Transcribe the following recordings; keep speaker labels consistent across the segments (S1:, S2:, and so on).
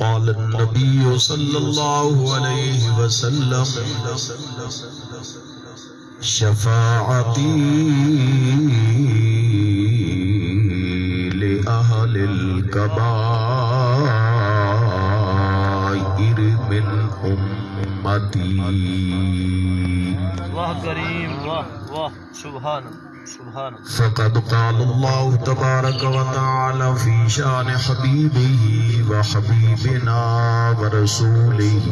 S1: قال النبي صلى الله عليه وسلم شفاعتي لأهل الكبائر من أمتي.
S2: واہ کریم، واہ واہ، سبحان سبحان.
S1: فقد قال الله تبارك وتعالى في شان حبيبه وحبيبنا ورسوله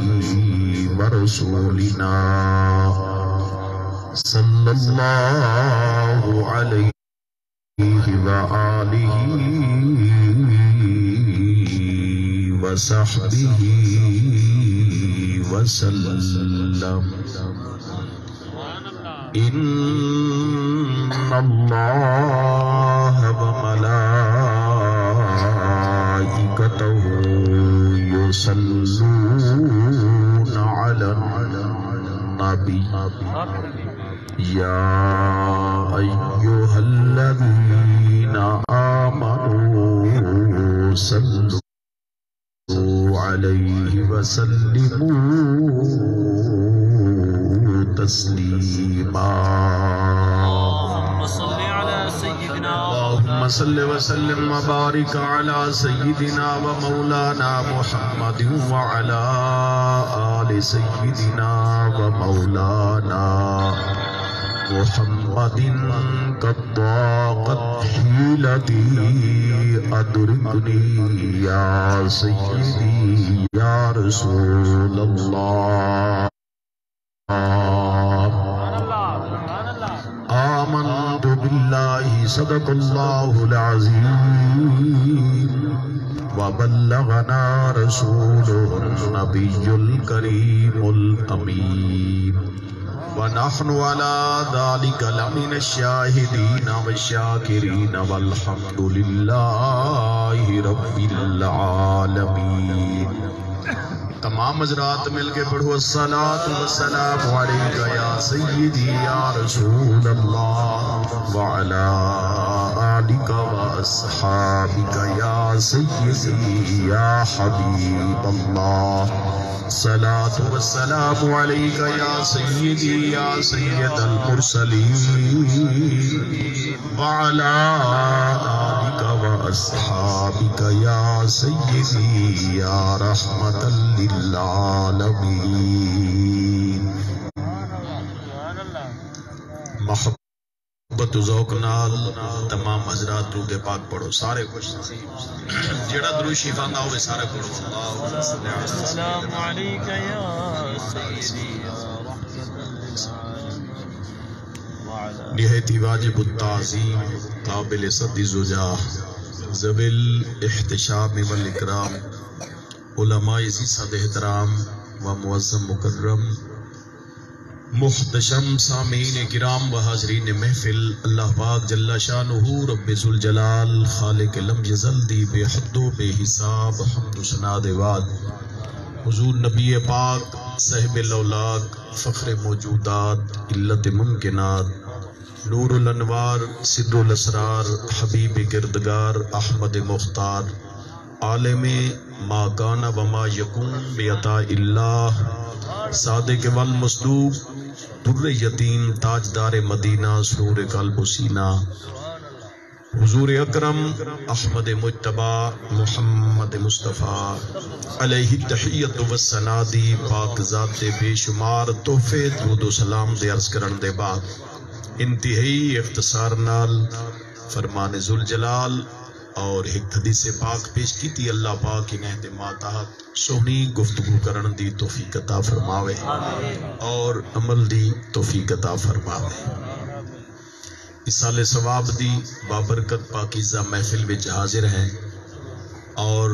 S1: ورسولنا صلى الله عليه وآله وصحبه وسلم. إن الله وملائكته يصلون على النبي يا أيها الذين آمنوا صلوا عليه وسلموا تسليما.
S2: اللهم صل على سيدنا
S1: اللهم صل وسلم وبارك على سيدنا ومولانا محمد وعلى آل سيدنا ومولانا محمد. قد ضاقت حيلتي أدركني يا سيدي يا رسول الله. آمنت بالله صدق الله العظيم وبلغنا رسوله النبي الكريم الأمين ونحن على ذلك لمن الشاهدين والشاكرين والحمد لله رب العالمين. تمام حضرات مل کے پڑھو الصلاۃ والسلام علیک یا سیدی یا رسول اللہ وعلی آلک واصحابک یا سیدی یا حبیب اللہ. الصلاۃ والسلام علیک یا سیدی یا سید المرسلین وعلی آلک واصحابک یا سیدی یا رحمت للعالمین. محبت و ذوق نال تمام حضرات درود پاک پڑھو. سارے خوش جڑا درود شریف آندا ہوئے سارے پڑھو.
S2: السلام علیک یا سیدی یا رحمت للعالمین.
S1: نہایت واجب التعظیم قابل صد زجاہ ذوی الاحتشام والاکرام علماء عزیزت احترام و معظم مکرم محتشم سامعین کرام و حاضرین محفل، اللہ پاک جل شانہ رب ذوالجلال خالق لم یزل دی بے حد و بے حساب حمد و ثنا دے بعد حضور نبی پاک صاحب الاولاق فخر موجودات علت ممکنات نور الانوار سر الاسرار حبیب گردگار احمد مختار عالم ما کان و ما یکون بعطاء اللہ صادق والمصدوق در یتیم تاجدار مدینہ سرور قلب و سینہ حضور اکرم احمد مجتبی محمد مصطفیٰ علیہ التحیت و الثناء پاک ذات بے شمار تحفے درود و سلام دے عرض کرن دے بعد انتہائی اختصار نال فرمان ذوالجلال اور ایک حدیث پاک پیش کی تھی. اللہ پاک انہیں دے ماتحت سونی گفتگو کرن دی توفیق عطا فرماوے اور عمل دی توفیق عطا فرماوے. اسال ثواب دی بابرکت پاکیزہ محفل وچ حاضر ہیں اور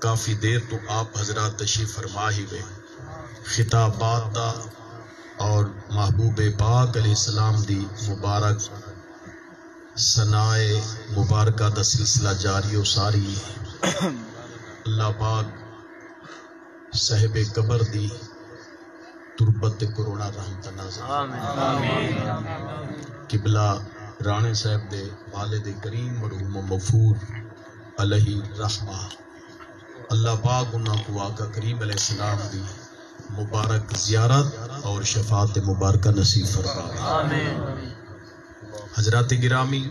S1: کافی دیر تو آپ حضرات تشریف فرما ہی ہوئے. خطابات دا اور محبوب پاک علیہ السلام دی مبارک ثنائے مبارکہ دا سلسلہ جاری و ساری. اللہ پاک صاحب قبر دی تربت کرونا رحمت نازل آمین. قبلہ رانے صاحب دے والد کریم مرحوم مغفور علیہ رحمہ اللہ پاک انہاں کو آقا کریم علیہ السلام دی مبارک زیارت اور شفاعت مبارکہ نصیب فرمائے
S2: آمین۔
S1: حضرات گرامی،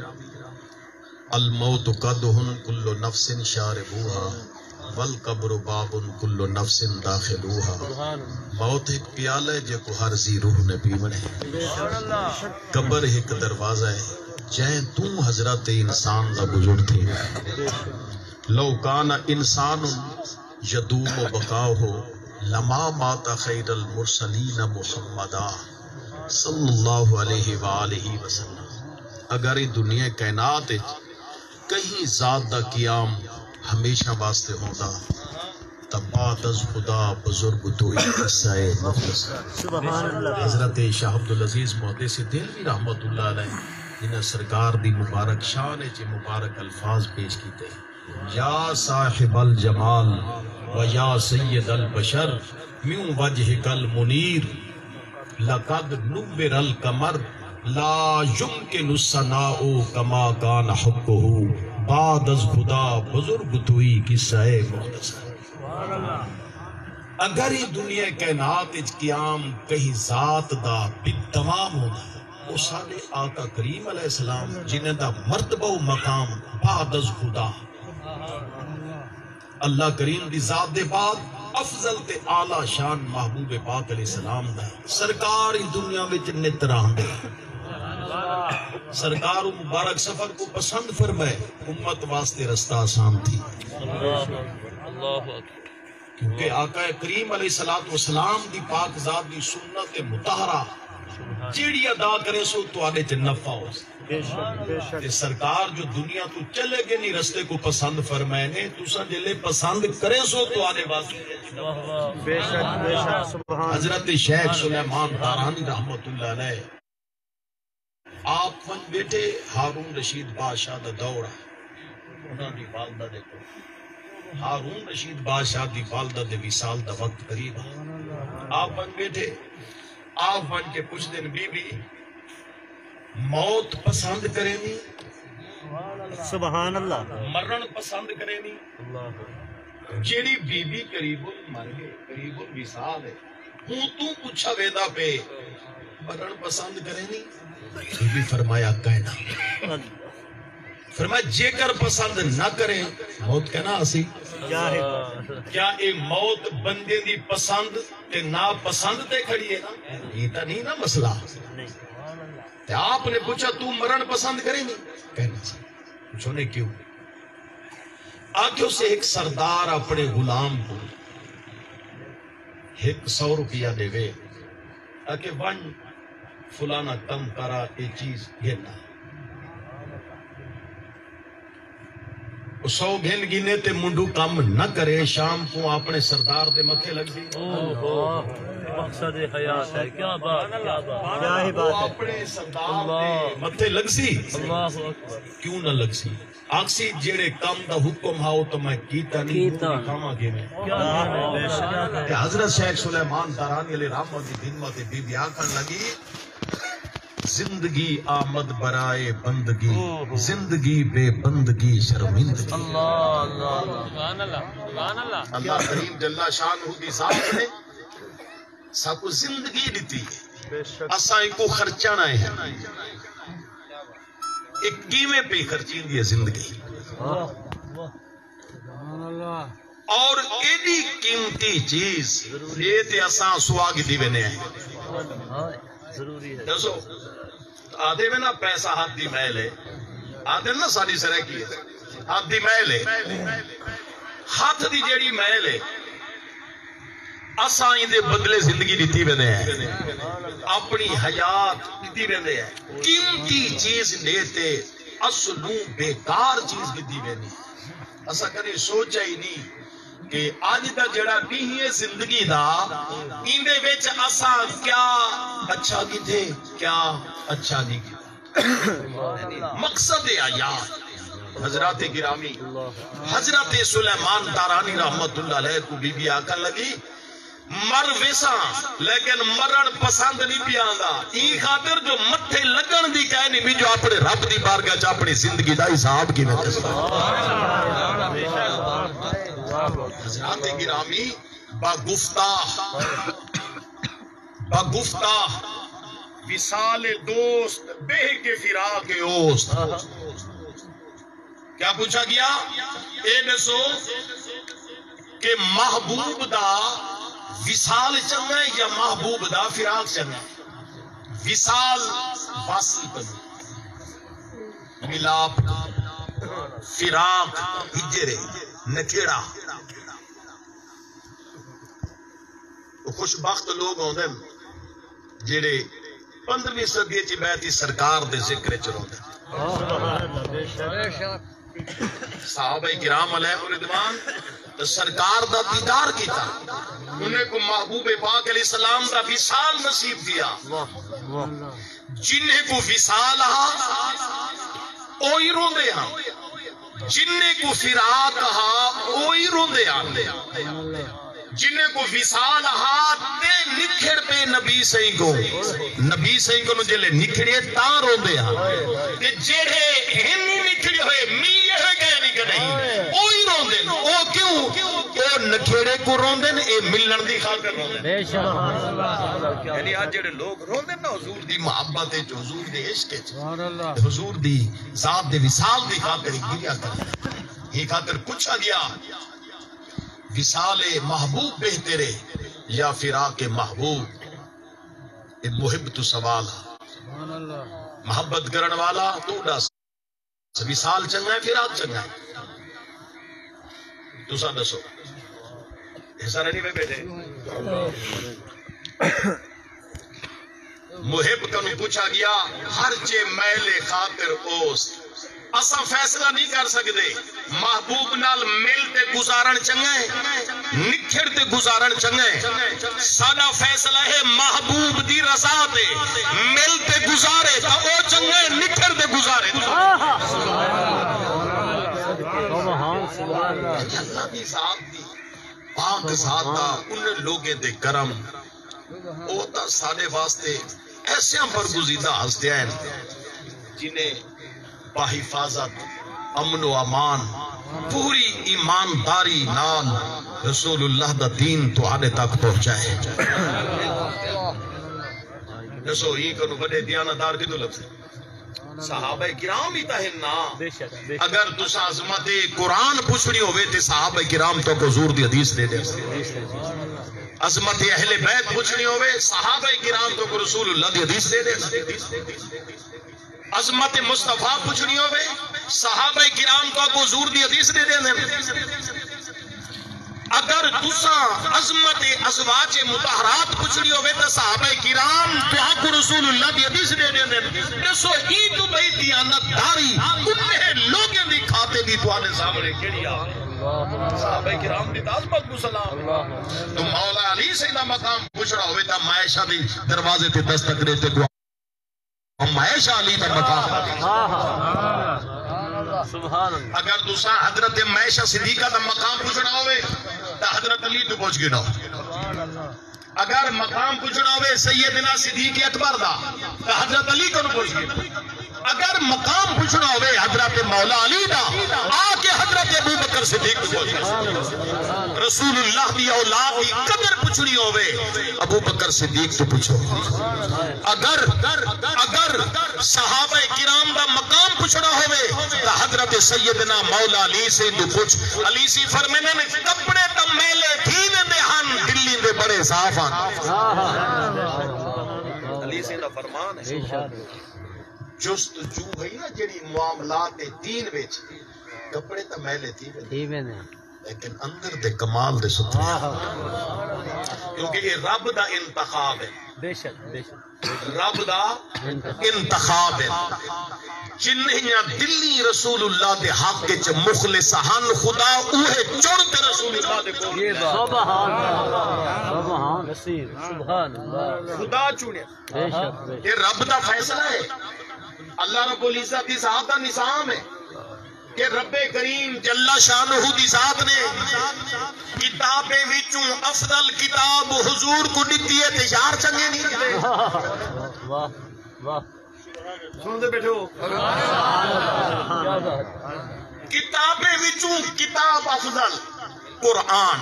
S1: الموت قدہن کل نفس شاربوہا والقبر باب کل نفس داخلوہا۔ موت ایک پیالہ ہے جے کو ہر زی روح نے پیونے، قبر ایک دروازہ ہے جہیں تم حضرت انسان دا گزر تھے۔ لو کان انسان یدوم بقاہو لما مات خیر المرسلین محمدہ صلی اللہ علیہ وآلہ وسلم۔ اگر یہ دنیا کائنات کہیں ذات دا قیام ہمیشہ واسطے ہوتا تب بعد از خدا بزرگ تو ایک قصہ مختصر۔ حضرت شاہ عبدالعزیز محدث دہلوی رحمت اللہ علیہ جنہیں سرکار دی مبارک شان چے مبارک الفاظ پیش کیتے، یا صاحب الجمال و یا سید البشر من وجہک المنیر لقد نور القمر لا یمکن الثناء کما کان حقہ بعد از خدا بزرگ توئی قصہ مختصر۔ اگر یہ دنیا کائنات قیام کہیں ذات دا بالتمام ہونا وہ سارے آقا کریم علیہ السلام جنہیں دا مرتبہ و مقام بعد از خدا، اللہ کریم دی ذات دے بعد افضل تے اعلیٰ شان محبوب پاک علیہ السلام دا سرکار اس دنیا میں نت رہندے، سرکار مبارک سفر کو پسند فرمائے، امت واسطے رستہ آسان تھی، کیونکہ آقا کریم علیہ السلام دی پاک ذات دی سنت مطہرہ جیڑی ادا کرے سو تو آنے چے نفع ہو تے سرکار جو دنیا تو چلے گے نہیں رستے کو پسند فرمائے نے تو سنجلے پسند کرے سو تو آنے واسطے۔ حضرت شیخ سلیمان تارانی رحمت اللہ علیہ آپ ون بیٹے ہارون رشید بادشاہ دا دورہ انہاں دی والدہ دیکھو، ہارون رشید بادشاہ دی والدہ دے وصال دا وقت قریب آپ ون بیٹے، آپ ون کے پوچھ دن بی بی موت پسند کریں نی،
S2: سبحان اللہ،
S1: مرن پسند کریں نی، جیڑی بی بی قریب مر گئے قریب وصال ہے ہوں تو پوچھا ویدہ پہ مرن پسند کریں نی، بی بی فرمایا کہنا، فرمایا جے کر پسند نہ کریں موت کہنا اسی کیا اے موت بندے دی پسند تے نا پسند تے کھڑی ہے نا، یہ تا نہیں نا مسئلہ۔ تے آپ نے پوچھا تو مرن پسند کریں نہیں، کہنا سی پوچھو نے کیوں؟ آگے اسے ایک سردار اپنے غلام کو 100 روپیہ دے وے تاکہ ون فلانا کم کرا یہ چیز گھننا، 100 گھن گینے تے منڈو کم نہ کرے، شام کو اپنے سردار دے متھے لگ دی،
S2: مقصد حیات ہے، کیا بات، کیا بات، کیا ہی
S1: وہ
S2: بات ہے،
S1: اپنے سردار دے متھے لگ سی،
S2: اللہ اکبر،
S1: کیوں نہ لگ سی؟ آکسی جیڑے کم دا حکم ہاؤ تو میں کیتا نہیں کھاما گے میں۔ کہ حضرت شیخ سلیمان تارانی علیہ رحمت دی خدمت بی بی آکھن لگی زندگی آمد برائے بندگی، زندگی بے بندگی شرمندگی۔ اللہ کریم جل شانہ دی ذات نے سب کو زندگی دیتی ہے، اساں کو خرچانا ہے، ایک قیمے پہ خرچین دی زندگی، اور ایڈی قیمتی چیز یہ تے اساں سواگ دی وینے ہیں۔ دسو آدھے میں نا پیسہ ہاتھ دی محل ہے، آدھے نا ساری سرح کی ہے ہاتھ دی محل ہے، ہاتھ دی جیڑی محل ہے اساں دے بدلے زندگی دیتی وینے ہیں، اپنی حیات دیتی وینے ہیں، قیمتی چیز لیتے اصلوں بیکار چیز دیتی وینے ہیں۔ اساں کدے سوچا ہی نہیں کہ آج دا جڑا نہیں ہے زندگی دا اندے وچ اساں کیا اچھا کی تھے کیا اچھا نہیں کی، مقصد آیات۔ حضرات گرامی حضرت سلیمان تارانی رحمت اللہ علیہ کو بی بی آکھن لگی مر ویسا لیکن مرن پسند نہیں پیاندا، ای خاطر جو متھے لگن دی کہنی بھی جو اپنے رب دی بارگاہ چ اپنی زندگی دا حساب کی نہ حضرات گرامی بگفتہ وصال دوست بہ کے فراق اوست. کیا پوچھا گیا؟ اے دسو کہ محبوب دا وصال چنگا ہے یا محبوب دا فراق چنگا ہے؟ وصال واصل بنو ملاپ، فراق ہجرے نکھیڑا. خوش بخت لوگ ہوندے جڑے 15ویں صدی چ بیٹھی سرکار دے ذکر چ روندے. صحابہ کرام علیہ الرضوان سرکار دا دیدار کیتا، انہیں کو محبوب پاک علیہ السلام دا وصال نصیب دیا. جنہیں کو وصال ہا اوہی روندے ہاں، جنہیں کو فراق ہا اوہی روندے ہاں. جنہیں کو وصال ہا تے نکھڑ پہ نبی صحیح کو جلے نکھڑے تاں روندے ہاں. کہ جڑے ہنی نکھڑے ہوئے میے ہوئے گئے نہیں کہ نہیں اوہی روندے ہیں. او کیوں؟ او نکھڑے کو روندے ہیں، اے ملن دی خاطر روندے ہیں. یعنی آج جڑے لوگ روندے نا حضور دی محبت ہے، حضور دے عشق ہے، حضور دی ذات دے وصال دی خاطر گریا کر. یہ خاطر پوچھا گیا وصال محبوب بہترے یا فراق محبوب. اے محب تو سوال محبت کرن والا تو دس وصال چنگا ہے فراق چنگا ہے؟ تسا دسو. ایسا نہیں میں بیٹھے محب کنو پوچھا گیا ہر چے میل خاطر اوست. اسا فیصلہ نہیں کر سکتے محبوب نال مل تے گزارن چنگا ہے نکھڑ تے گزارن چنگا ہے. ساڈا فیصلہ ہے محبوب دی رضا تے مل تے گزارے تا او چنگا ہے نکھڑ تے گزارے. اللہ دی ذات دی پاک ذات دا انہیں لوگیں دے کرم او تا ساڈے واسطے ایسے برگزیدہ ہستے ہیں جنہیں باحفاظت امن و امان پوری ایمانداری نال رسول اللہ دا دین تو آنے تک پہنچائے. دسو یہ کنو بڑے دیانتدار کی تو لفظ صحابہ کرام ہی تاہن نا. اگر تسا عظمت قرآن پوچھنی ہوئے تے صحابہ کرام تو حضور دی حدیث دے دے. عظمت اہل بیت پوچھنی ہوئے صحابہ کرام تو رسول اللہ دی حدیث دے دے. عظمت مصطفیٰ پوچھنی ہوئے صحابہ کرام کو حضور دی حدیث دے دیں. اگر تسا عظمت ازواج مطہرات پوچھنی ہوئے تو صحابہ کرام تو آپ کو رسول اللہ دی حدیث دے دیں. دسو ہی تو بھئی دیانت داری انہیں لوگیں دی کھاتے دی تو آنے سامنے کڑیا. صحابہ کرام دی عظمت کو سلام. تو مولا علی سے نہ مقام پوچھنا ہوئے تا معائشہ دی دروازے تے دستک دیتے کو معائشہ علی کا مقام. اگر دوسرا حضرت معائشہ صدیقہ کا مقام پوچھنا ہوئے تو حضرت علی تو پہنچ گنا. اگر مقام پوچھنا ہوئے سیدنا صدیق اکبر دا تو حضرت علی کو پہنچ گنا. اگر مقام پوچھنا ہوئے حضرت مولا علی دا آکے حضرت ابو بکر صدیق کو پہنچ گنا. رسول اللہ دی اولاد کی قدر پوچھنی ہوئے ابو بکر صدیق تو پوچھو. اگر صحابہ کرام دا مقام پوچھنا ہوئے تو حضرت سیدنا مولا علی سے تو پوچھ. علی سی فرمینے میں کپڑے تا میلے تھینے دے ہن دلی دے بڑے صاف ہن. علی سے دا فرمان ہے جست جو ہے نا جڑی معاملات دین وچ کپڑے تا میلے تھینے لیکن اندر دے کمال دے ستھرے. کیونکہ یہ رب دا انتخاب ہے. رب دا انتخاب ہے. جنہیں دلی رسول اللہ دے حق کے مخلص ہن خدا اوہے چڑھتے رسول اللہ دے کو. سبحان اللہ خدا چنے. یہ رب دا فیصلہ ہے. اللہ رب العزت دی ذات دا نظام ہے کہ رب کریم جل شانہ دی ذات نے کتابیں وچوں افضل کتاب حضور کو دتی ہے تے یار چنگے نہیں. واہ واہ سن دے بیٹھو. کتابیں وچوں کتاب افضل قرآن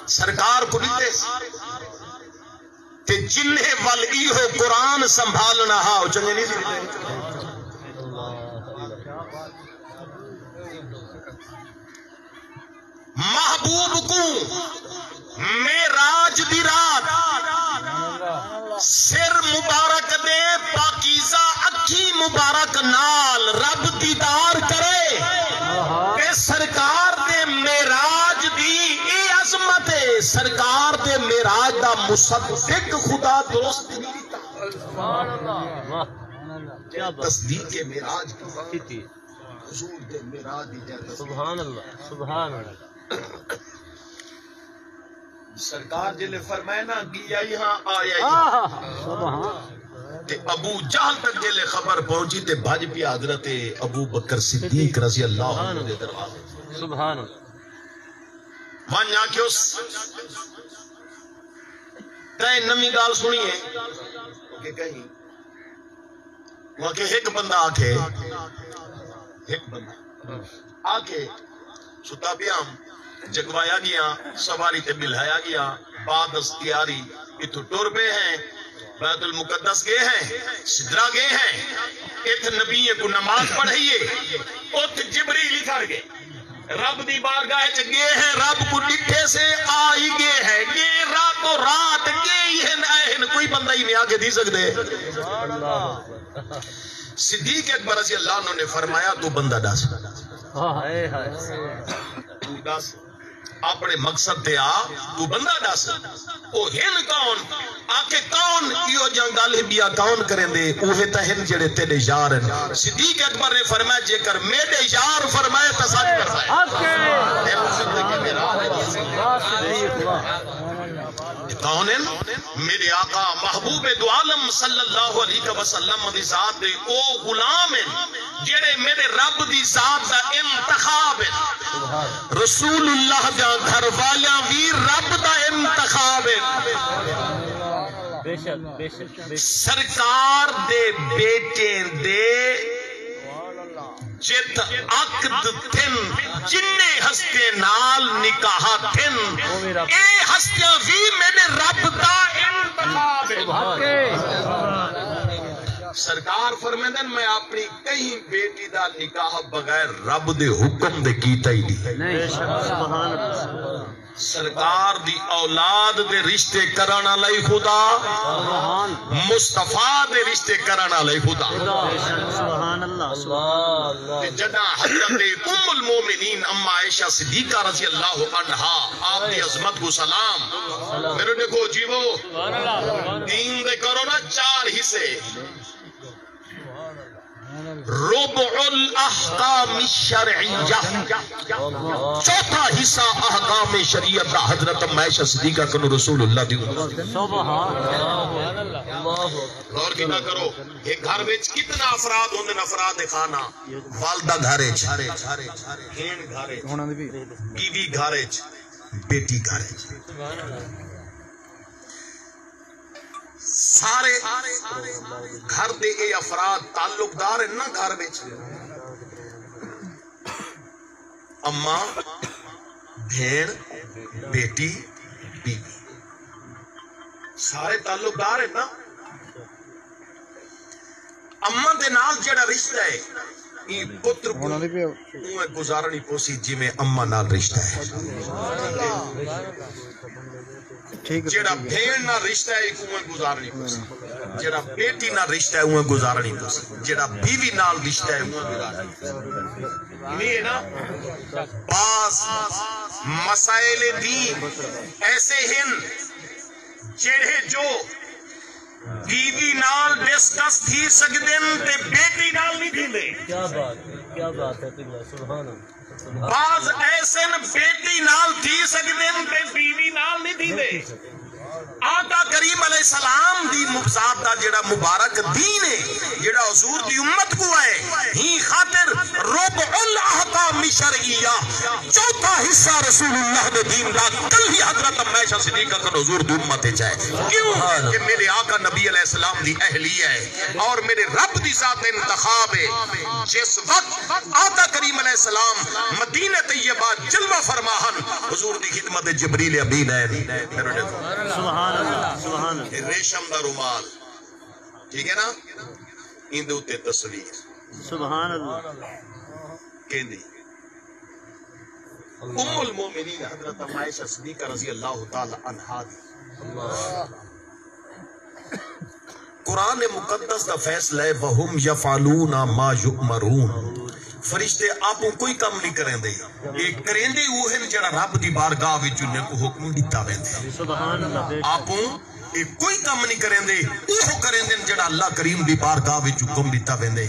S1: سرکار کو دیتے تے جنہیں ولی ہو قرآن سنبھالنا ہاں چنگے نہیں دیتے محبوب کو معراج دی رات سر مبارک دے پاکیزہ اکھی مبارک نال رب دیدار کرے کہ سرکار دے معراج دی اے عظمت ہے سرکار دے معراج دا مصدق خدا درست تصدیق کے معراج کی حضور دے معراج دی
S2: سبحان اللہ سبحان اللہ
S1: سرکار جلے فرمائے نا گیا یہاں آیا یہاں تے ابو جہل تک جلے خبر پہنچی تے بھاج پی حضرت ابو بکر صدیق رضی اللہ عنہ دے دروازے
S2: سبحان اللہ
S1: وہاں کہ اس تائیں نمی گال سنی ہے کہ کہیں وہاں کہ ایک بندہ آکے ستا بیام جگوایا گیا سواری تے بلھایا گیا بعد از تیاری اتو ٹور بے ہیں بیت المقدس گئے ہیں سدرہ گئے ہیں ایت نبی کو نماز پڑھئیے ات جبریل اتھر گئے رب دی بارگاہ چ گئے ہیں رب کو ڈٹھے سے آئی گئے ہیں یہ راتوں رات گئے ہیں کوئی بندہ ہی میں آگے دی سکتے صدیق اکبر رضی اللہ عنہ نے فرمایا تو بندہ ڈاس تو ڈاس اپنے مقصد تے آ تو بندہ ڈاس او ہن کون آکے کون یہ جنگال بیا کون کریں دے اوہے تا ہن جڑے تیرے یار ہیں صدیق اکبر نے فرمایا جے کر میرے یار فرمائے تا سچ کرتا ہے کون ہیں میرے آقا محبوب دو عالم صلی اللہ علیہ وسلم دی ذات دے او غلام ہیں جڑے میرے رب دی ذات دا انتخاب ہیں رسول اللہ دا گھر والیاں بھی رب دا انتخاب ہیں سرکار دے بیٹے دے جت عقد تھن جننے ہستے نال نکاح تھن اے ہستیاں بھی میرے رب دا انتخاب ہے سرکار فرمیدن میں اپنی کہیں بیٹی دا نکاح بغیر رب دے حکم دے کیتا ہی نہیں سرکار دی اولاد دے رشتے کرانا لئی خدا مصطفیٰ دے رشتے کرانا لئی خدا جدہ حضرت ام المومنین اما عائشہ صدیقہ رضی اللہ عنہا آپ دی عظمت کو سلام میرے دیکھو جیو دین دے کرو نا 4 حصے ربع الاحکام الشرعیہ چوتھا حصہ احکام شریعت دا حضرت عائشہ صدیقہ کنو رسول اللہ دی غور کیتا کرو ایک گھر وچ کتنا افراد ہوندے افراد خانہ والدہ گھرے چ ہین گھرے بیوی گھرے چ بیٹی گھرے چ سارے گھر دے اے افراد تعلق دار ہیں نا گھر بیچ اماں بھیڑ بیٹی بیوی سارے تعلق دار ہیں نا اماں دے نال جڑا رشتہ ہے یہ پتر کو گزارنی پوسی جی میں اماں نال رشتہ ہے جڑا بھیڑ نہ رشتہ ہے اوہ گزارنی پوسی جڑا بیٹی نہ رشتہ ہے اوہ گزارنی پوسی جڑا بیوی نال رشتہ ہے اوہ گزارنی پوسی یہ نا بعض مسائل دین ایسے ہیں جڑے جو بیوی نال ڈسکس تھی سکدن تے بیٹی نال نہیں تھی دے
S2: کیا بات ہے سبحان اللہ
S1: بعض ایسے بیٹی نال تھی سکدن تے بیوی نال نہیں تھی دے آقا کریم علیہ السلام دی مبزاد دا جڑا مبارک دین ہے جڑا حضور دی امت کو ہے ہی خاطر ربع الاحکام شرعیہ چوتھا حصہ رسول اللہ دے دین دا کل ہی حضرت عائشہ صدیقہ کا حضور دی امت چاہے کیوں کہ میرے آقا نبی علیہ السلام دی اہلیہ ہے اور میرے رب دی ذات انتخاب ہے جس وقت آقا کریم علیہ السلام مدینہ طیبہ جلوہ فرماہن حضور دی خدمت جبریل امین ہے
S2: سبحان اللہ سبحان اللہ
S1: ریشم دا رومال ٹھیک ہے نا ان دے اوتے تصویر
S2: سبحان اللہ
S1: کہندی ام المومنین حضرت عائشہ صدیقہ رضی اللہ تعالی عنہا دی قرآن مقدس دا فیصلہ ہے وَهُمْ يَفْعَلُونَ مَا يُؤْمَرُونَ فرشتے آپوں کوئی کم نہیں کریں دے ایک کریں دے وہ ہیں جڑا رب دی بارگاہ وچ انہیں کو حکم دیتا ویندے
S2: سبحان اللہ
S1: آپوں ایک کوئی کم نہیں کریں دے وہ کریں دے جڑا اللہ کریم دی بارگاہ وچ حکم دیتا ویندے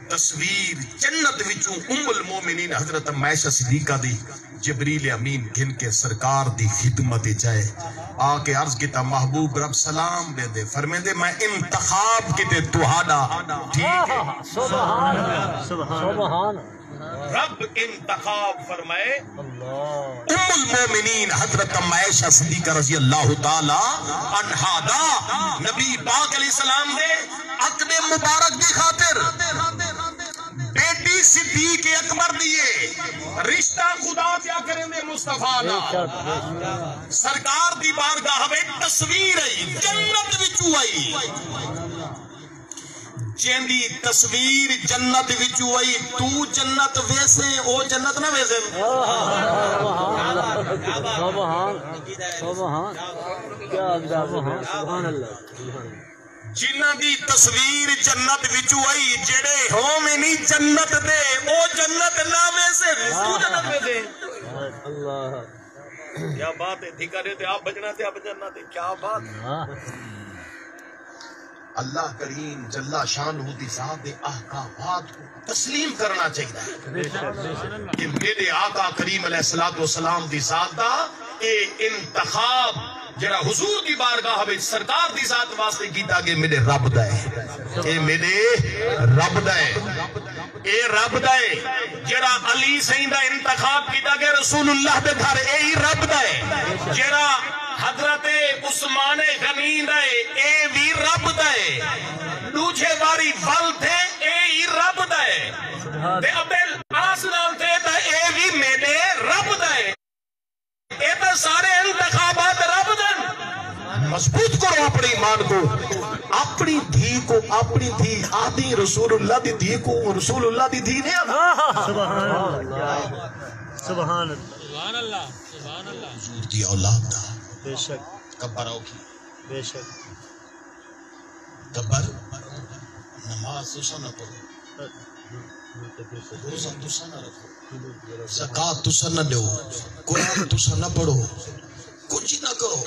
S1: تصویر جنت وچوں ام المومنین حضرت عائشہ صدیقہ دی جبریل امین گھن کے سرکار دی خدمت جائے آکے عرض کیتا محبوب رب سلام دے دے فرمے دے میں انتخاب کیتے توہاڈا ٹھیک ہے
S2: سبحان اللہ سبحان
S1: رب انتخاب فرمائے ام المومنین حضرت عائشہ صدیقہ رضی اللہ تعالی عنہا دا نبی پاک علیہ السلام دے عقد مبارک دی خاطر بیٹی صدیق اکبر دیئے رشتہ خدا کیا کریں دے مصطفیٰ نا سرکار دی بارگاہ ہمیں تصویر ہے جنت وچو آئی چیندی تصویر جنت وچو آئی تو جنت ویسے او جنت نہ ویسے
S2: سبحان اللہ
S1: جنہ دی تصویر جنت وچو آئی جڑے ہومنی جنت دے او جنت نہ ویسے تو جنت ویسے
S2: اللہ
S1: کیا بات ہے دھکا رہے تھے آپ بجنا تھے آپ جنت تھے کیا بات اللہ کریم جلہ شان ہوتی ذات احکامات کو تسلیم کرنا چاہیے کہ میرے آقا کریم علیہ السلام دی ذات دا اے انتخاب جڑا حضور دی بارگاہ وچ سرکار دی ذات واسطے کیتا کہ میرے رب دا ہے اے میرے رب دا ہے اے رب دا ہے جڑا علی سین دا انتخاب کیتا کہ رسول اللہ دے گھر اے ہی رب دا ہے جڑا حضرت عثمان غنی دے اے بھی رب دے دوجھے باری ول تھے اے ہی رب دے تے ابل آسنال تھے تا اے بھی میرے رب دے اے تا سارے انتخابات رب دے مضبوط کرو اپنی ایمان کو اپنی دھی کو اپنی دھی آدھی رسول اللہ دی دھی کو رسول اللہ دی دھی نہیں
S2: سبحان اللہ سبحان اللہ
S3: سبحان اللہ سبحان اللہ
S1: حضور دی اولاد دا
S2: بے شک
S1: کبر آؤ کی
S2: بے شک
S1: کبر نماز تسا نہ پڑھو روزہ تسا نہ رکھو زکات تسا نہ دو قرآن تسا نہ پڑھو کچھ نہ کرو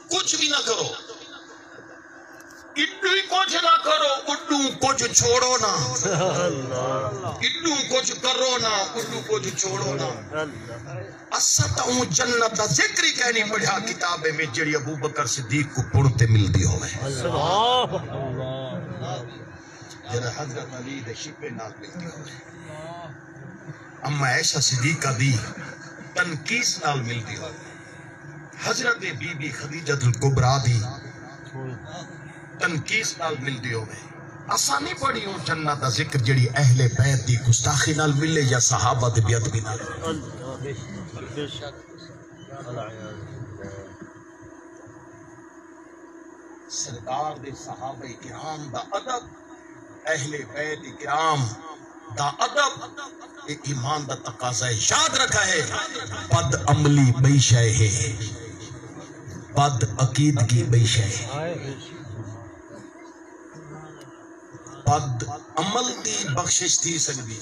S1: کچھ بھی نہ کرو اڈو ہی کچھ نہ کرو اڈو کچھ چھوڑو نہ اڈو کچھ کرو نہ اڈو کچھ چھوڑو نہ اسطاؤں جنت دا ذکر ہی کہنی پڑھا کتابے میں جڑی ابو بکر صدیق کو پڑھتے ملتی ہوئے جنہ حضرت علی دے شپے نال ملتی ہوئے اما عائشہ صدیقہ دی تنقیس نال ملتی ہوئے حضرت بی بی خدیجہ الکبریٰ دی تنقیس نال ملتی ہوئے آسانی پڑھی ہوں جنت دا ذکر جڑی اہل بیت دی گستاخی نال ملے یا صحابہ دی بیعت بھی نال سرکار دے صحابہ کرام دا ادب اہل بیت کرام دا ادب ایمان دا تقاضا ہے یاد رکھا ہے بد عملی بئی شے ہے بد عقیدگی بئی شے ہے بد عمل دی بخشش تھی سکتی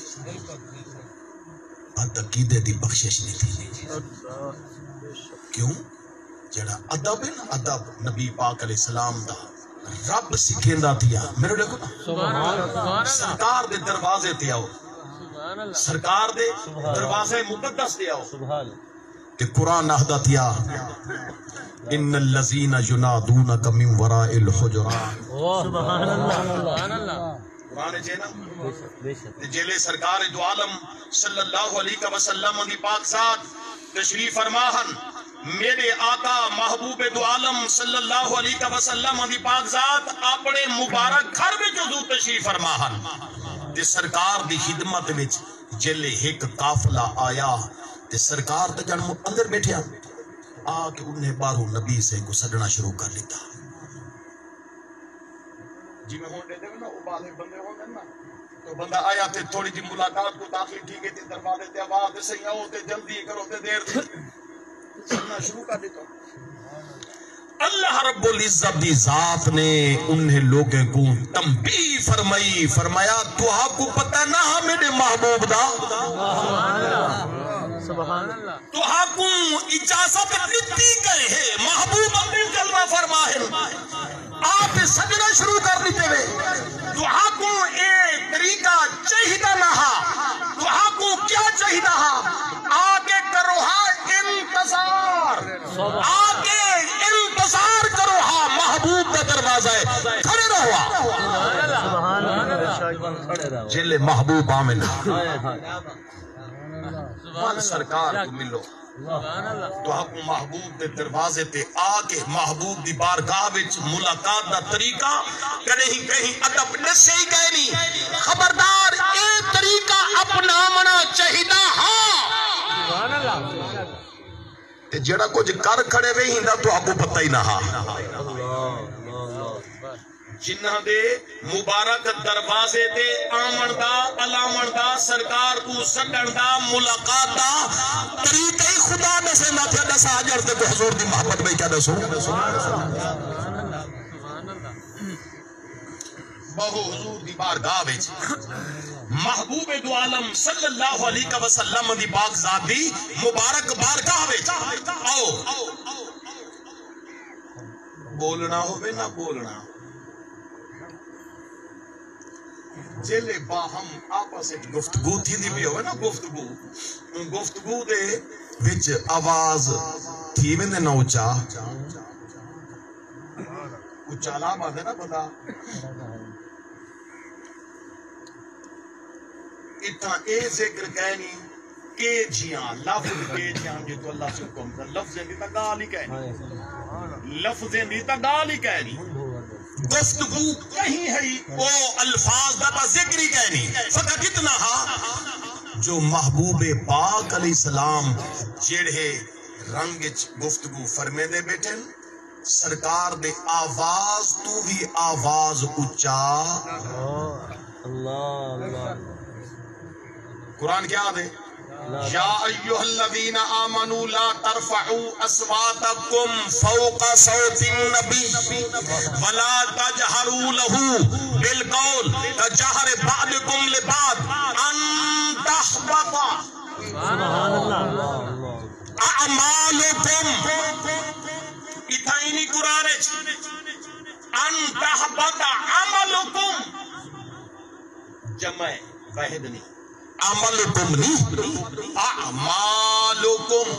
S1: بد عقیدے دی بخشش نہیں تھی کیوں جڑا ادب ہے نا ادب نبی پاک علیہ السلام دا رب سکھیندا تھیا میرے دیکھو نا سرکار دے دروازے تے آؤ سرکار دے دروازے مقدس تے آؤ تے قرآن احدت یا ان الذین ینادونک من وراء الحجرات
S2: سبحان اللہ
S1: قرآن جے نا تے جیلے سرکار دو عالم صلی اللہ علیہ وسلم دی پاک ذات تشریف فرماہن میرے آقا محبوب دو عالم صلی اللہ علیہ وسلم دی پاک ذات اپنے مبارک گھر میں حضور تشریف فرماہن تے سرکار دی خدمت وچ جلے ایک قافلہ آیا تے سرکار تے جن اندر بیٹھے آ کے انہیں باہروں نبی سے کو سڈنا شروع کر لیتا جی میں ہون دے دے نا وہ بعد بندے ہون دے نا تو بندہ آیا تے تھوڑی جی ملاقات کو داخل ٹھیک ہے تے دروازے تے آواز تے صحیح آؤ تے جلدی کرو تے دیر تے سڈنا شروع کر دیتا اللہ رب العزت دی ذات نے انہیں لوگوں کو تنبیہ فرمائی فرمایا تو آپ کو پتہ نہ میرے محبوب دا
S2: سبحان اللہ
S1: تو آپ کو اجازت دیتی گئے ہے محبوب اپنے کلمہ فرمائے آپ سجدہ شروع کر دیتے ہوئے تو آپ کو ایک طریقہ چاہیدہ نہا تو آپ کو کیا چاہیدہ آگے کرو انتظار آگے انتظار کرو محبوب کا دروازہ ہے کھڑے رہو
S2: سبحان اللہ
S1: جلے محبوب آمن سرکار کو ملو تو آپ محبوب دے دروازے تے آگے محبوب دی بارگاہ وچ ملاقات دا طریقہ کہیں ادب نسے ہی گئے نہیں خبردار اے طریقہ اپنا منا چاہیدہ
S2: سبحان اللہ
S1: تے جڑا کچھ کر کھڑے وے ہیندا تو آپ کو پتہ ہی نہ جنہ دے مبارک دروازے تے آمن دا علامن دا سرکار کو سڈن دا ملاقات دا طریقہ ہی خدا دسے نہ تھے دسا حجر تے کو حضور دی محبت میں کیا دسو بہو حضور دی بارگاہ وچ محبوب دو عالم صلی اللہ علیہ وسلم دی پاک ذات دی مبارک بارگاہ وچ آؤ بولنا ہوے نہ بولنا جلے باہم آپس ایک گفتگو تھی دی بھی ہوئے نا گفتگو دے وچ آواز تھی میں نہ اچھا اچھالا باندھے نا بندہ اتنا اے ذکر کہنی کہ جیاں لفظ کے جیاں جو تو اللہ سے حکم کر لفظیں دیتا گال ہی کہنی لفظیں دیتا گال ہی کہنی گفتگو کہیں ہے وہ الفاظ دا ذکر ہی کہنی فقط اتنا جو محبوب پاک علیہ السلام جڑے رنگ گفتگو فرمے دے بیٹھے سرکار دے آواز تو بھی آواز اچھا
S2: اللہ
S1: قرآن کیا دے یا ایوہ الذین آمنوا لا ترفعوا اصواتکم فوق صوت النبی ولا تجہروا لہو بالقول کجہر بعضکم لبعض ان تحبط اعمالکم اتھائنی قرآن ان تحبط عملکم جمع واحد نہیں عملکم نہیں اعمالکم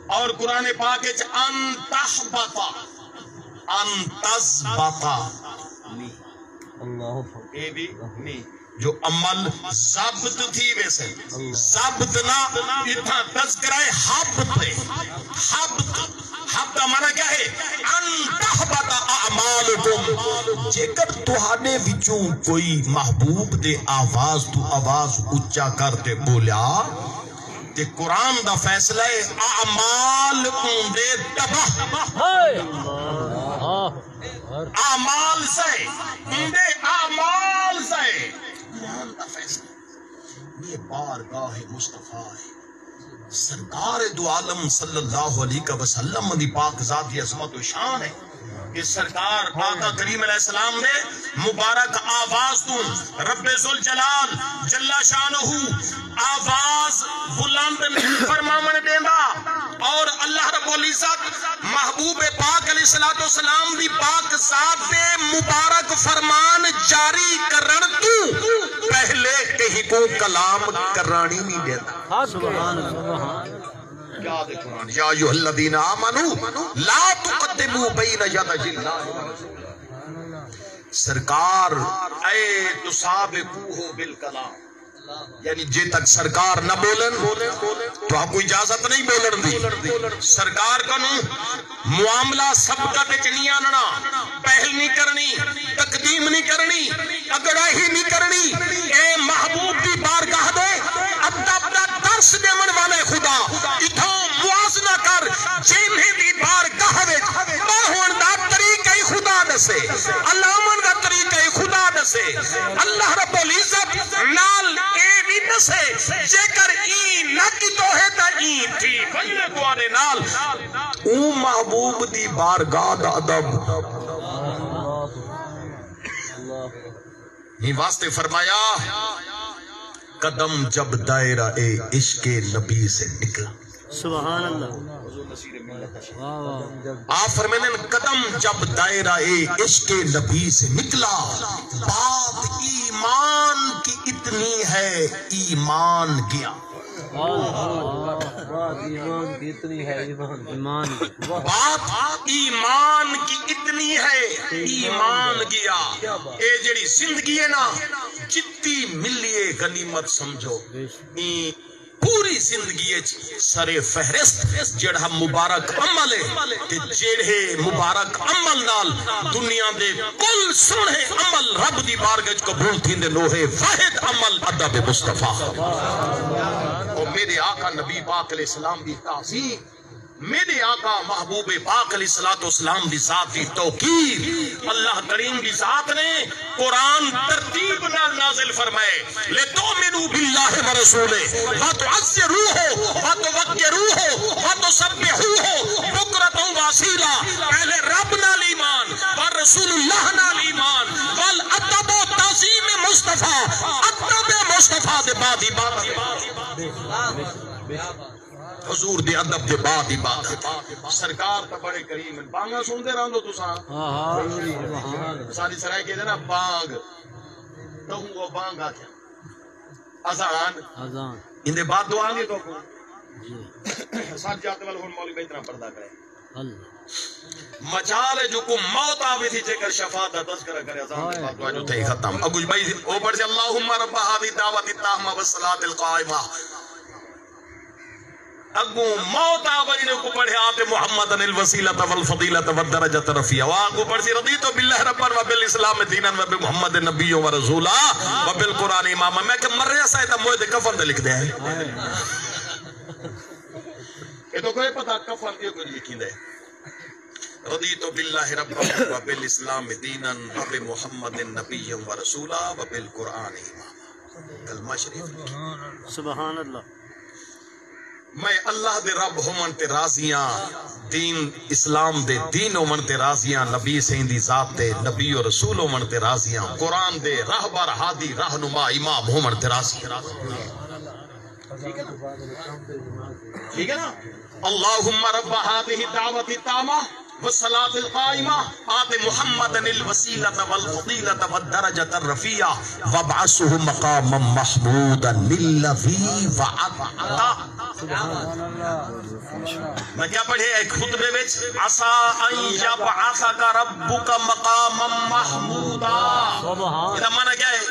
S1: اور قرآن پاک ان تحبط ان تثبت اے بھی نہیں جو عمل ضبط تھی ویسے ضبط نہ اتنا تذکرہ حبط حبط ہمارا کیا ہے ان تحبط اعمالکم جیکر تہانے وچوں کوئی محبوب دے آواز تو آواز اچھا کرتے بولا تے قرآن دا فیصلہ ہے اعمال دے تباہ اعمال سے دے اعمال سے قرآن دا فیصلہ یہ بارگاہ مصطفیٰ ہے سرکار دو عالم صلی اللہ علیہ وسلم دی پاک ذات عظمت و شان ہے کہ سرکار آقا کریم علیہ السلام نے مبارک آواز تو رب ذوالجلال جل شانہ آواز بلند فرماون دیندا اور اللہ رب العزت محبوب پاک علیہ السلام دی پاک ذات دے مبارک فرمان جاری کرن تو پہلے کہیں کو کلام کرانی نہیں دیتا
S2: سبحان اللہ
S1: یاد قرآن یا ایھا الذین آمنوا لا تقدموا بین یدی اللہ ورسولہ. سرکار اے تسابقوہ بالکلام، یعنی جے تک سرکار نہ بولن تو آپ کو اجازت نہیں بولن دی. سرکار کنو معاملہ سبقت وچ نہیں آننا، پہل نہیں کرنی، تقدیم نہیں کرنی، اگڑاہی نہیں کرنی. اے محبوب دی بارگاہ دے ابدا درس دیون والے خدا اتھوں موازنہ کر جنہیں دی بارگاہ وچ ہون دا طریقہ خدا دسے، اللہ من دا طریقہ خدا دسے، اللہ رب العزت نال اے بھی دسے جے کر این نہ کی توحید این تھی بھلے دوارے نال او محبوب دی بارگاہ دا ادب. یہ واسطے فرمایا قدم جب دائرہ عشق نبی سے نکلا.
S2: سبحان اللہ.
S1: آپ فرمانے قدم جب دائرہ عشق نبی سے نکلا، بات ایمان کی اتنی ہے ایمان گیا.
S2: بات ایمان کی اتنی ہے ایمان
S1: بات ایمان کی اتنی ہے ایمان گیا. اے جڑی زندگی ہے نا جتی ملیے غنیمت سمجھو. پوری زندگی سرے فہرست جڑا مبارک عمل ہے تے جڑے مبارک عمل نال دنیا دے کل سنے عمل رب دی بارگاہ قبول تھیندے لوہے واحد عمل ادب مصطفیٰ. اور میرے آقا نبی پاک علیہ السلام دی تعظیم، میرے آقا محبوب پاک علیہ السلام دی ذات دی توقیر اللہ کریم دی ذات نے قرآن ترتیب نال نازل فرمائے. لِتُؤْمِنُوا بِاللَّهِ وَرَسُولِهِ وَتُعَزِّرُوهُ وَتُوَقِّرُوهُ وَتُسَبِّحُوهُ بُكْرَةً وَأَصِيلًا. پہلے رب نال ایمان، اور رسول اللہ نال ایمان، والادب و تعظیم مصطفیٰ، ادب مصطفیٰ دے بعد حضور دے ادب دے بعد ہی بات. سرکار تا بڑے کریم ہیں. بانگا سنتے رہو تو ساں ساری سرائے کے دینا بانگ تو وہ بانگ آتے اذان ان دے بعد دعا گے تو ساتھ جاتے والے ہون مولی بہترہ پردہ کرے مچالے جو کو موت آوے تھی جے کر شفاعت تذکرہ کرے اذان دے بعد دعا جو تھے ختم. اگوش بھائی اوپر سے اللہم رب ہذی دعوت التامہ والصلاۃ القائمہ. اگو موت آوری نے کو پڑھے آتے محمد الوسیلۃ والفضیلۃ والدرجۃ رفیع. واگو پڑھ سی رضیت باللہ ربا وبالاسلام دینا وبمحمد نبی و رسولا وبالقرآن اماما. میں کہ مر رہا سا موئے دے کفن دے لکھ دے ہیں یہ تو کوئی پتہ کفن یہ کوئی لکھی دے. رضیت باللہ ربا وبالاسلام دینا وبمحمد نبی و رسولا وبالقرآن اماما. کلمہ شریف.
S2: سبحان اللہ.
S1: میں اللہ دے رب ہومن تے راضیاں، دین اسلام دے دین ہومن تے راضیاں، نبی سین دی ذات تے نبی و رسول ہومن تے راضیاں، قرآن دے راہبر ہادی رہنما امام ہومن تے راضیاں. ٹھیک ہے نا. اللہم رب هذه الدعوة التامة والصلاة القائمة آت محمد الوسیلة والفضیلة والدرجة الرفیعة وابعثه مقاما محمودا الذی وعدته. میں کیا پڑھے ایک خطبے وچ عسى ان يبعثك ربك مقاما محمودا. یہ معنی کیا ہے؟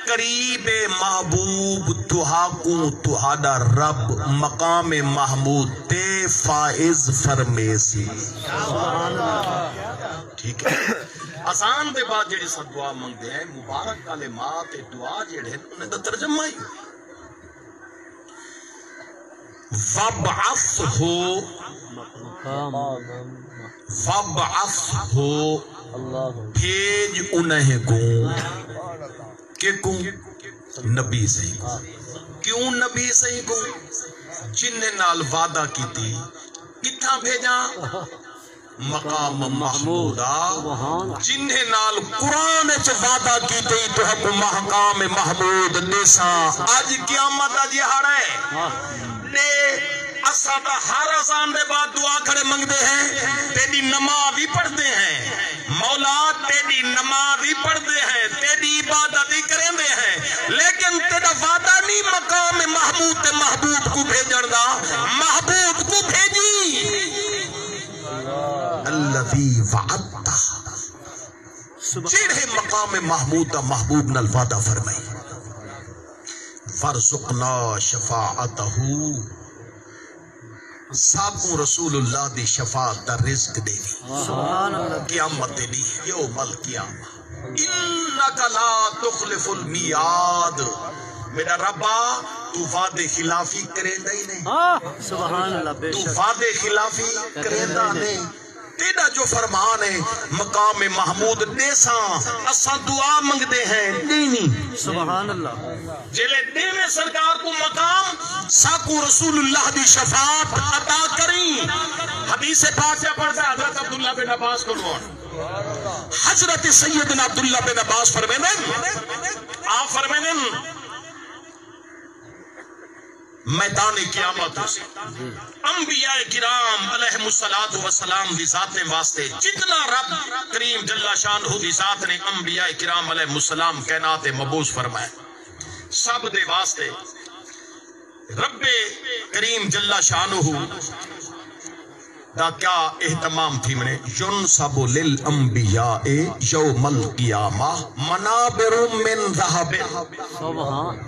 S1: قریب محبوب تہاکوں تہاڈا رب مقام محمود تے فائز فرمیسی. ٹھیک ہے. آسان دے بعد جڑی سب دعا منگتے ہیں مبارک کلمات دعا جڑے انہیں دا ترجمہ ہی وَابْعَثْهُ بھیج انہیں کو کہ کون نبی سے کیوں نبی سے کو جنہیں نال وعدہ کی تھی کتھا بھیجا مقام محمودا جنہیں نال قرآن چ وعدہ کی تھی تو حق مقام محمود دیسا. آج قیامت آج ہارے نے اسادہ ہر آسان دے بعد دعا کھڑے منگتے ہیں تیری نماز بھی پڑھتے ہیں مولا تیری نماز بھی پڑھتے ہیں تیری عبادت بھی کریں ہیں لیکن تیرا وعدہ نہیں مقام محمود تے محبوب کو بھیجن دا محبوب جڑے مقام محمود دا محبوب نال وعدہ فرمائی فرزقنا شفاعتہو ساکوں رسول اللہ دی شفاعت دا رزق دے دی قیامت دے دی یوم القیامہ انکا لا تخلف المیاد میرا ربا تو وعدے خلافی کریندہ ہی نہیں
S2: سبحان اللہ بے
S1: تو
S2: شک
S1: وعدے خلافی کریندہ نہیں تیرا جو فرمان ہے مقام محمود دیساں اساں دعا منگ دے ہیں نہیں
S2: سبحان اللہ
S1: جلے دیوے سرکار کو مقام ساکو رسول اللہ دی شفاعت عطا کریں حدیث پاک سے پڑھتا ہے حضرت عبداللہ بن عباس کو نوان حضرت سیدنا عبداللہ بن عباس فرمیدن آپ فرمیدن میدان قیامت انبیاء کرام علیہ السلام دی ذات نے واسطے جتنا رب کریم جل شانہ دی ذات نے انبیاء کرام علیہ السلام کائنات مبعوث فرمائے سب دے واسطے رب کریم جل شانہ دا کیا اہتمام تھی منے ينصب للانبیاء یوم القیامہ منابر من ذہب
S2: سبحان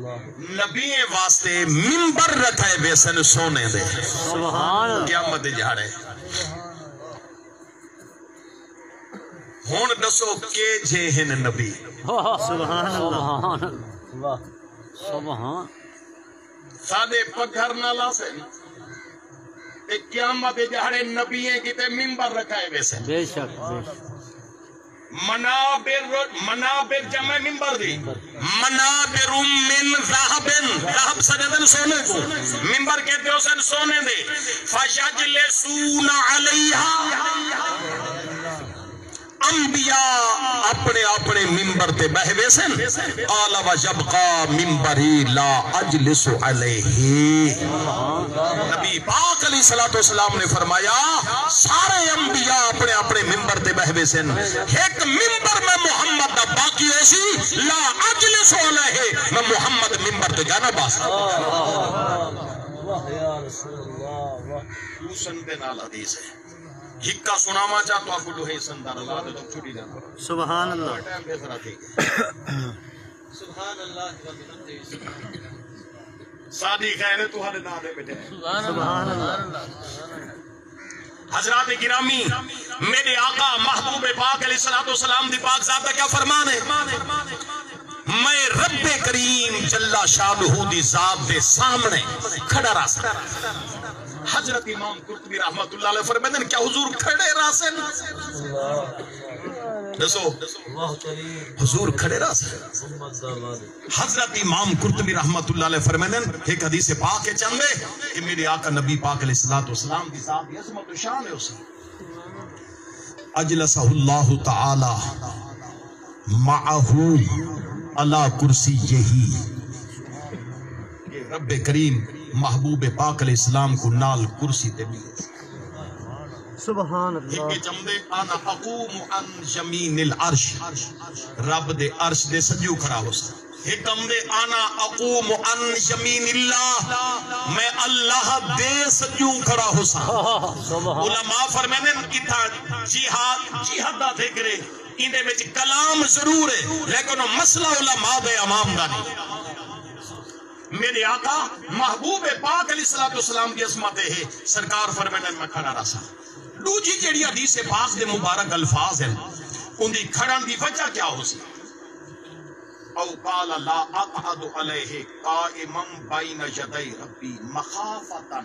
S1: نبی واسطے منبر رکھائے ویسن سونے دے
S2: سبحان اللہ
S1: قیامت جھاڑے ہون دسو کے جے ہیں نبی
S2: سبحان اللہ سبحان
S1: سادے پگھر نہ لاسے ایک قیامت جھاڑے نبی ہیں کتے منبر رکھائے ویسن
S2: بے شک بے شک
S1: منابر جمع منبر دی منابر من ذہبن ذہب سجدن سونے کو منبر کہتے ہو سن سونے دے فَيَجْلِسُونَ عَلَيْهَا انبیاء اپنے اپنے منبر تے بہوے سن قال وَجَبْقَى مِنْبَرِي لَا أَجْلِسُ عَلَيْهِ نبی پاک علیہ السلام نے فرمایا سارے انبیاء اپنے اپنے منبر تے بہوے سن ایک منبر میں محمد دا باقی ایسی لا أجلس علیہ میں محمد منبر تے جانا باسا
S2: واہ یا رسول اللہ واہ
S1: دوسن دے نال حدیث ہے ہکا سناما چاہ تو آپ کو لوہے سندر اللہ دے تو چھوٹی جانا
S2: سبحان اللہ
S1: ٹائم بے ذرا ٹھیک ہے
S3: سبحان اللہ
S1: سادی خیر تو ہر نادے بیٹھے
S2: سبحان اللہ
S1: حضرات گرامی میرے آقا محبوب پاک علیہ السلام دی پاک ذات کا کیا فرمان ہے میں رب کریم جل شانہ دی ذات دے سامنے کھڑا رہا سکتا حضرت امام قرطبی رحمت اللہ علیہ فرمائے کیا حضور کھڑے راسن دسو حضور کھڑے راسن حضرت امام قرطبی رحمت اللہ علیہ فرمائے ایک حدیث پاک ہے چندے کہ میرے آقا نبی پاک علیہ السلام کی ذات کی عظمت و شان ہے اسے اجلسہ اللہ تعالی معہو علی کرسی یہی رب کریم محبوب پاک علیہ السلام کو نال کرسی تے بھی
S2: سبحان اللہ
S1: ایک جمدے انا اقوم عن یمین العرش رب دے عرش دے سجو کھڑا ہو سا ایک جمدے انا اقوم عن یمین اللہ میں اللہ دے سجو کھڑا ہو سا علماء فرمینے اتھا جہاد دا ذکر ہے اندے میں کلام ضرور ہے لیکن مسئلہ علماء دے امام دا نہیں میرے آقا محبوب پاک علیہ السلام کی عظمت ہے سرکار فرمائے میں کھڑا رہا سا دوجی جڑی حدیث پاک دے مبارک الفاظ ہیں ان دی کھڑن دی وجہ کیا ہو سی او قال لا اقعد علیہ قائما بین یدی ربی مخافتا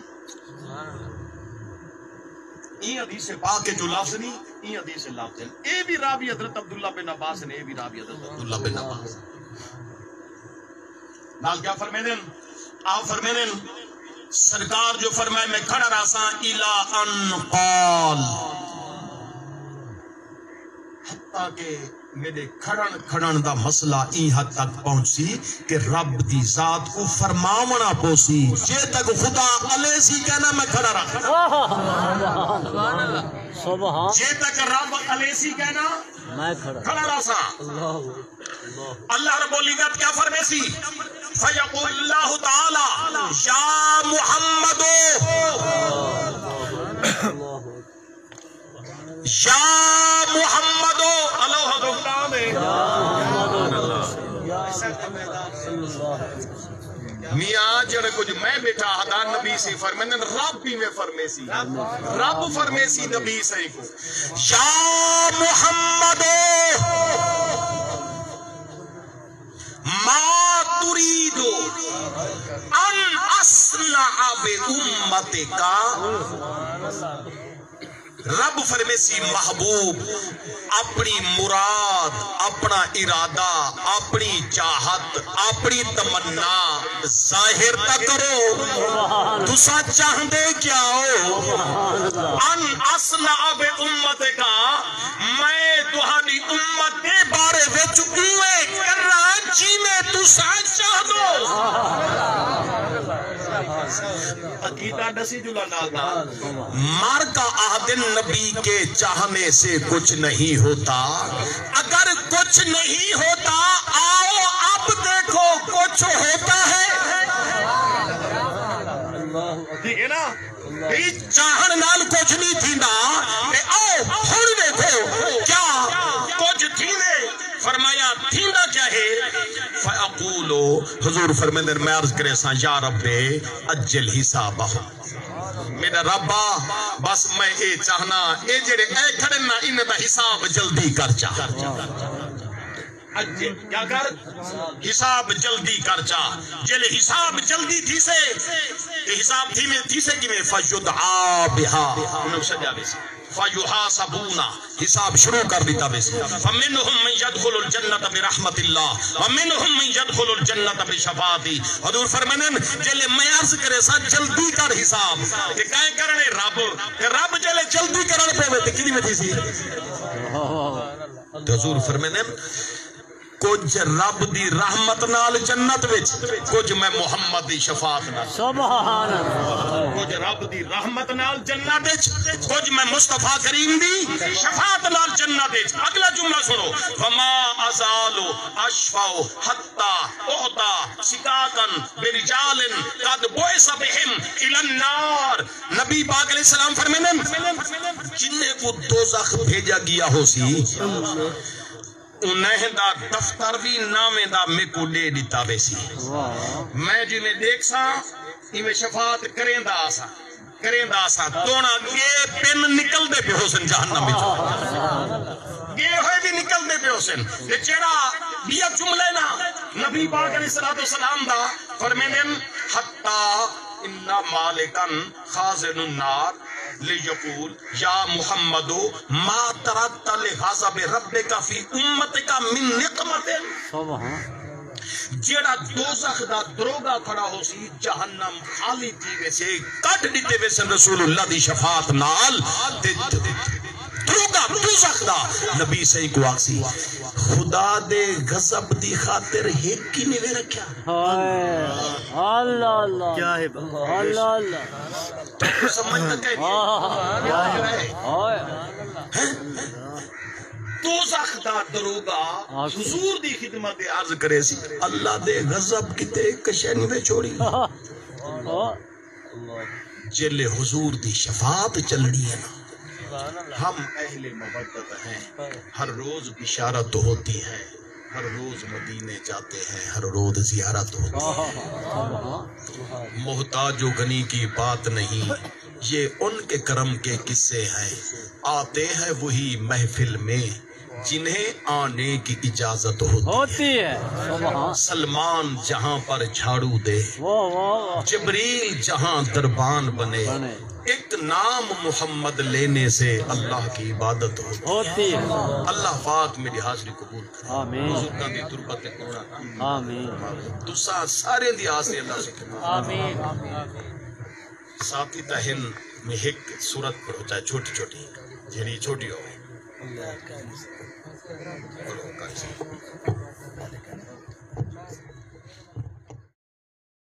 S1: یہ حدیث پاک کے جو لفظ نہیں یہ حدیث لفظ ہے اے بھی راوی حضرت عبداللہ بن عباس نے اے بھی راوی حضرت عبداللہ بن عباس نال کیا فرمیدن آپ فرمیدن سرکار جو فرمائے میں کھڑا راسا الہ ان قال حتیٰ کہ میرے کھڑن دا مسئلہ این حد تک پہنچی کہ رب دی ذات کو فرماونا پوسی جے تک خدا علیہ سی کہنا میں کھڑا رہا جے تک رب علیہ سی کہنا
S2: میں
S1: کھڑا راسا اللہ رب العزت کیا فرمے سی فیقول اللہ تعالی یا محمد یا محمد اللہ کچھ میں بیٹھا ہدا نبی سے فرمینے رب بھی میں فرمیسی رب فرمیسی نبی سے کو یا محمد ما تريد ان اصنع بامتك رب فرمیسی محبوب اپنی مراد اپنا ارادہ اپنی چاہت اپنی تمنا ظاہر نہ کرو تسا چاہندے کیا ہو ان اصنع بامتك میں تہاڈی امت دے بارے وچ اوے کرنا جی میں تسا چاہ دو عقیدہ دسی جلا نادا مار کا عہد نبی کے چاہنے سے کچھ نہیں ہوتا اگر کچھ نہیں ہوتا آؤ اب دیکھو کچھ ہوتا ہے ٹھیک ہے نا چاہن نال کچھ نہیں تھی نا آؤ ہن دیکھو کیا کچھ تھی نے فرمایا تھیندا کیا ہے فاقولو حضور فرمیندے میں عرض کرے سا یا رب اجل حسابہ میرا ربا بس میں اے چاہنا اے جڑے اے کھڑے نا ان دا حساب جلدی کر چاہ کیا کر حساب جلدی کر چاہ جلے حساب جلدی تھی سے حساب تھی سے کی میں فیدعا بہا انہوں سجا بیسی فیحاسبونا حساب شروع کر دیتا بیسی فمنہم من یدخل الجنت برحمت اللہ ومنہم من یدخل الجنت بشفاعتی حضور فرمانن جلے میں عرض کرے سا جلدی کر حساب کہ کہیں کرنے رب جلے جلدی کرنے پہ ہوئے کنی میں تھی سی حضور فرمانن کچھ رب دی رحمت نال جنت وچ کچھ میں محمد دی شفاعت نال سبحان اللہ کچھ رب دی رحمت نال جنت وچ کچھ میں مصطفیٰ کریم دی شفاعت نال جنت وچ اگلا جملہ سنو وما ازال اشفع حتى اعطى سکاکن برجال قد بعث بهم الى النار نبی پاک علیہ السلام فرمائیں جنہیں کو دوزخ بھیجا گیا ہو سی انہیں دا دفتر بھی نامے دا میں کو لے دیتا بیسی میں جی میں دیکھ سا میں شفاعت کریں دا آسا تونا گے پن نکل دے پہ حسن جہنم میں گے ہوئے بھی نکل دے پہ حسن یہ چیڑا بیا جملے نا نبی پاک علیہ السلام دا فرمینن حتی انہا مالکن خازن النار لیقول یا محمدو ما ترکت لغضب ربک فی امتک من نقمت جیڑا دوزخ دا دروگا کھڑا ہو سی جہنم خالی تھی ویسے کٹ دیتے ویسے رسول اللہ دی شفاعت نال دروگا دوزخ دا نبی صحیح کو آکسی خدا دے غضب دی خاطر ایک کی نوے رکھیا
S2: اللہ اللہ کیا ہے اللہ اللہ
S1: تو سمجھتا کہہ دوزخ دا دروگا حضور دی خدمت عرض کرے سی اللہ دے غضب کتے کشینی میں چھوڑی جلے حضور دی شفاعت چلنی ہے نا ہم اہل محبت ہیں ہر روز بشارت ہوتی ہے ہر روز مدینے جاتے ہیں ہر روز زیارت ہوتی ہے محتاج و غنی کی بات نہیں یہ ان کے کرم کے قصے ہیں آتے ہیں وہی محفل میں جنہیں آنے کی اجازت ہوتی ہے سلمان جہاں پر جھاڑو دے جبریل جہاں دربان بنے ایک نام محمد لینے سے اللہ کی عبادت ہوتی ہے اللہ پاک میری حاضری قبول کرے بزرگاں دی تربت کوڑا آمین تسا سارے دی حاضری اللہ سے کرے آمین ساتھی تہن میں ایک صورت پر ہوتا ہے چھوٹی چھوٹی جنہی چھوٹی ہوئے